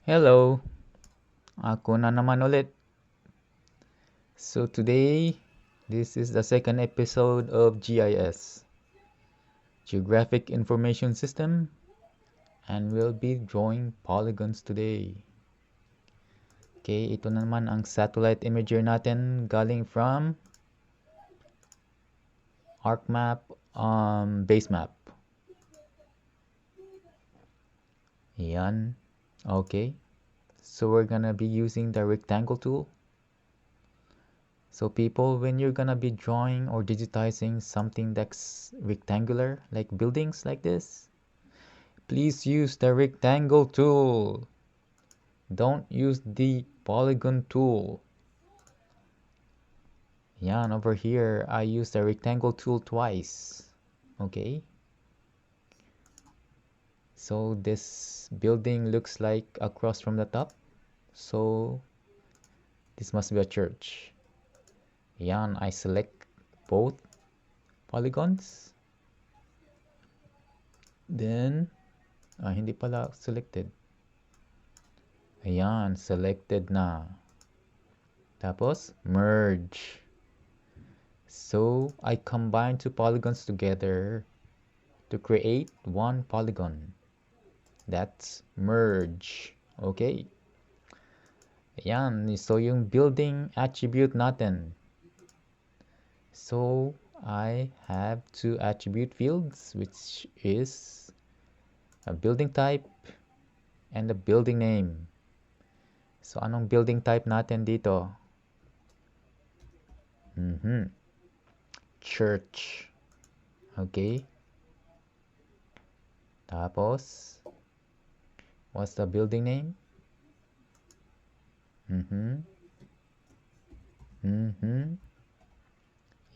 Hello, ako na naman ulit. So today, this is the second episode of GIS, Geographic Information System, and we'll be drawing polygons today. Okay, ito na naman ang satellite imager natin galing from ArcMap base map. Yan. Okay. So we're gonna be using the rectangle tool. So people, when you're gonna be drawing or digitizing something that's rectangular, like buildings like this, please use the rectangle tool. Don't use the polygon tool. Yan, over here, I used the rectangle tool twice. Okay. So this building looks like across from the top. So this must be a church. Yan, I select both polygons. Then, hindi pala selected. Ayan, selected na. Tapos, merge. So, I combine two polygons together to create one polygon. That's merge. Okay. Ayan, so yung building attribute natin. So, I have two attribute fields, which is a building type and a building name. So, anong building type natin dito? Church. Okay. Tapos, what's the building name?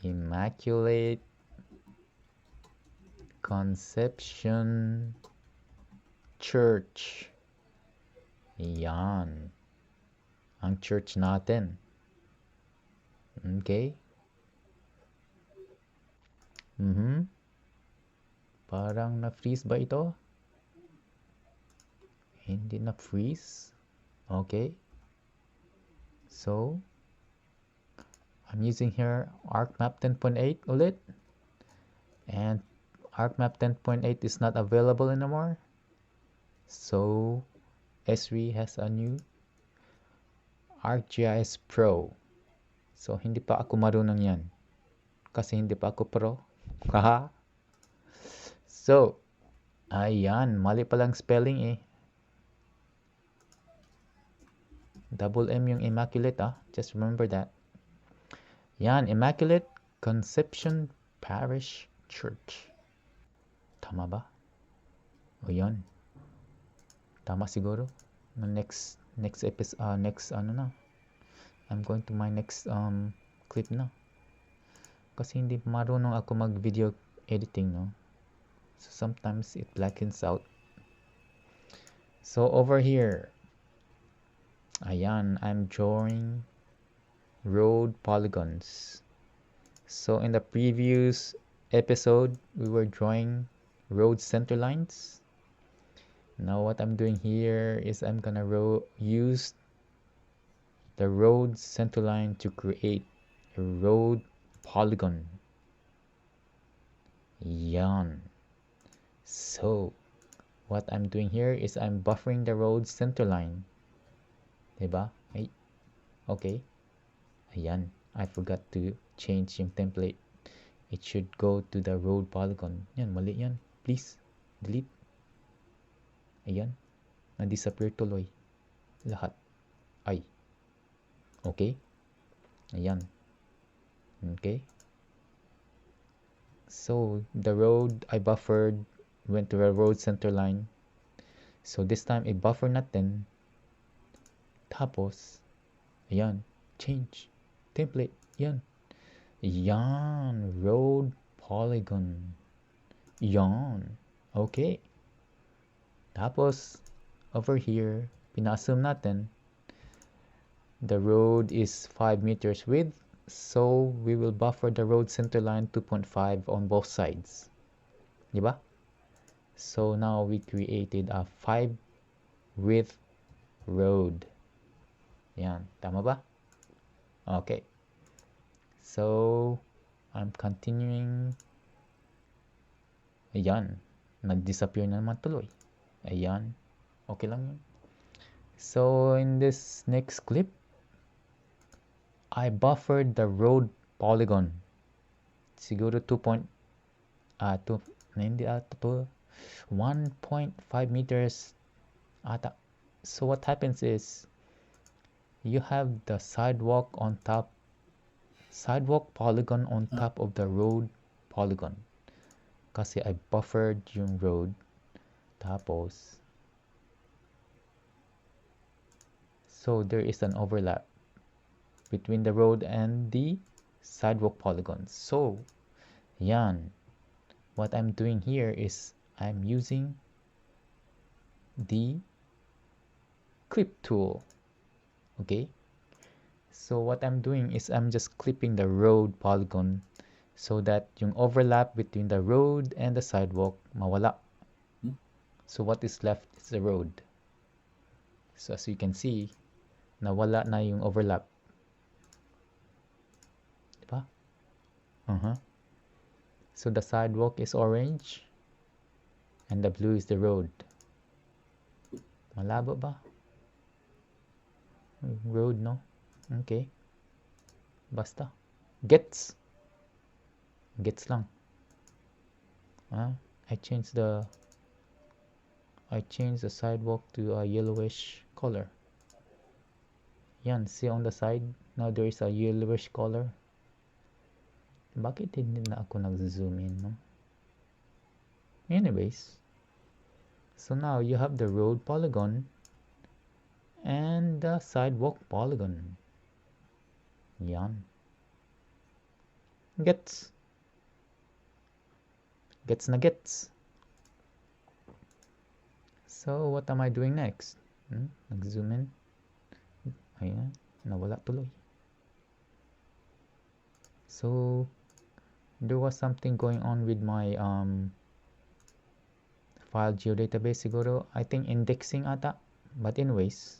Immaculate Conception Church. Yan. Ang church natin. Okay. Parang na-freeze ba ito? Hindi na-freeze. Okay. So, I'm using here ArcMap 10.8 ulit. And ArcMap 10.8 is not available anymore. So, S3 has a new ArcGIS Pro. So, hindi pa ako marunong yan. Kasi hindi pa ako pro. Haha. So, ayan. Mali palang spelling eh. Double M yung Immaculate Just remember that. Yan. Immaculate Conception Parish Church. Tama ba? O yan. Tama siguro. Next episode, I'm going to my next clip na. Kasi hindi marunong ako mag-video editing, no? So sometimes it blackens out. So over here, ayan, I'm drawing road polygons. So in the previous episode, we were drawing road center lines. Now what I'm doing here is I'm gonna use the road center line to create a road polygon. Yan. So what I'm doing here is I'm buffering the road center line. Diba? Ay. Okay. Ayan. I forgot to change yung template. It should go to the road polygon. Yan, mali yan. Please, delete. Ayan. Na-disappear tuloy. Lahat. Ay. Okay. Ayan. Okay. So, the road I buffered went to a road center line. So, this time, i-buffer natin. Tapos, ayan. Change. Template. Yan. Yan. Road polygon. Yan. Okay. Tapos, over here, pina-assume natin the road is 5 meters width. So, we will buffer the road center line 2.5 on both sides. So, now we created a 5 width road. Yan, tama ba? Okay. So, I'm continuing. Ayan, nag-disappear na naman tuloy. Ayan, okay lang yun. So, in this next clip, I buffered the road polygon. Siguro 2.2, hindi ata to, 1.5 meters ata. So what happens is, you have the sidewalk polygon on top of the road polygon. Kasi I buffered yung road. Tapos, so there is an overlap between the road and the sidewalk polygon. So, yan. What I'm doing here is I'm using the clip tool. Okay? So what I'm doing is I'm just clipping the road polygon so that yung overlap between the road and the sidewalk mawala. So what is left is the road. So as you can see, nawala na yung overlap. Diba? So the sidewalk is orange and the blue is the road. Malabo ba? Road, no? Okay. Basta. Gets lang. I changed the sidewalk to a yellowish color. Yan, see on the side, now there is a yellowish color. Bakit hindi na ako nag-zoom in, no? Anyways, so now you have the road polygon and the sidewalk polygon. Yan. Gets na gets. So what am I doing next? Nag-zoom in. Ayan, nawala tuloy. So there was something going on with my file geodatabase siguro. I think indexing ata. But anyways,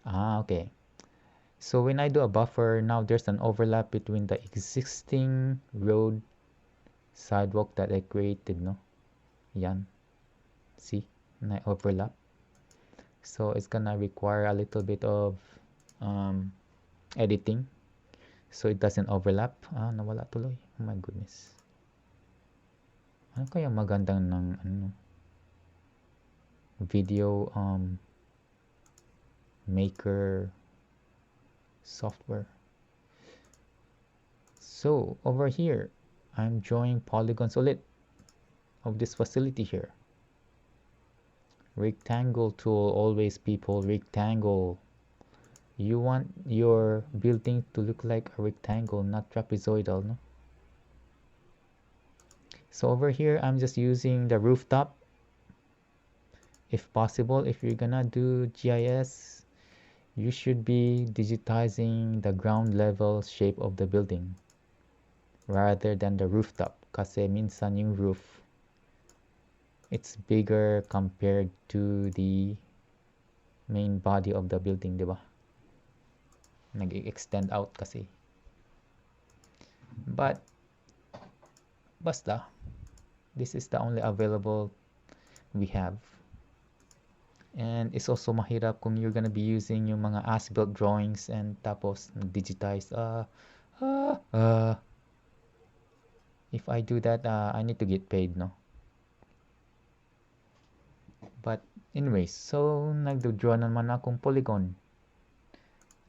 okay. So when I do a buffer, now there's an overlap between the existing road sidewalk that I created, no? Yan. See? Na overlap. So it's gonna require a little bit of editing so it doesn't overlap. Nawala tuloy. Oh my goodness. Ano kaya magandang ng video maker software? So over here, I'm drawing polygons ulit of this facility here. Rectangle tool, always people, rectangle. You want your building to look like a rectangle, not trapezoidal, no? So over here, I'm just using the rooftop. If possible, if you're gonna do GIS, you should be digitizing the ground level shape of the building rather than the rooftop. Kasi minsan yung roof, it's bigger compared to the main body of the building, diba? Nag-extend out kasi. But basta, this is the only available we have. And it's also mahirap kung you're gonna be using yung mga as-built drawings and tapos digitize. If I do that, I need to get paid, no? But anyways, so nagdo-draw naman akong polygon.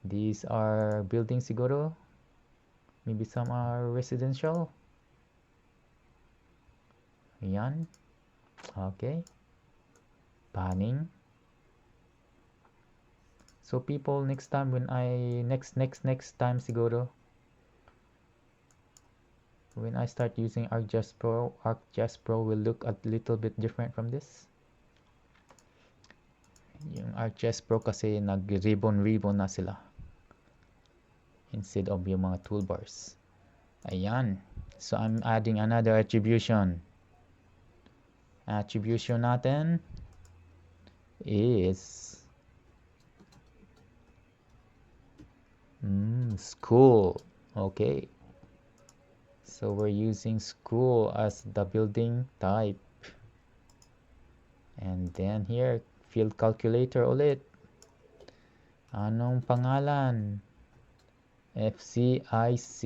These are buildings siguro. Maybe some are residential. Ayan. Okay. Panning. So people, next time when I next time siguro, when I start using ArcGIS Pro will look a little bit different from this. Yung ArcGIS Pro kasi nag-ribbon na sila instead of yung mga toolbars. Ayan. So I'm adding another attribution. Attribution natin is School. Okay. So we're using school as the building type. And then here, field calculator ulit. Anong pangalan? FCIC.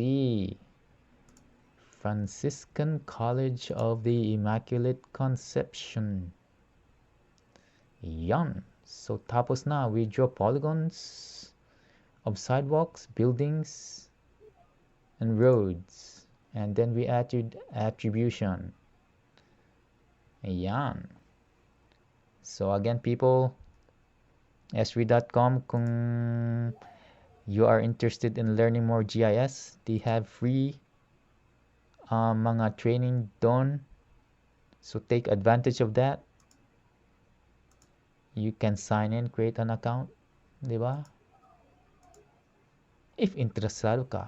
Franciscan College of the Immaculate Conception. Yan. So tapos na. We draw polygons of sidewalks, buildings, and roads. And then we add attribution. Ayan. So again, people, sre.com, kung you are interested in learning more GIS, they have free mga training doon. So take advantage of that. You can sign in, create an account, di ba? If interesado ka.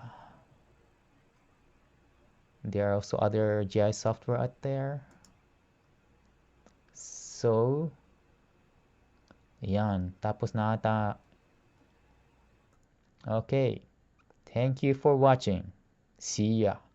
There are also other GIS software out there. So, yan. Tapos na ata. Okay. Thank you for watching. See ya.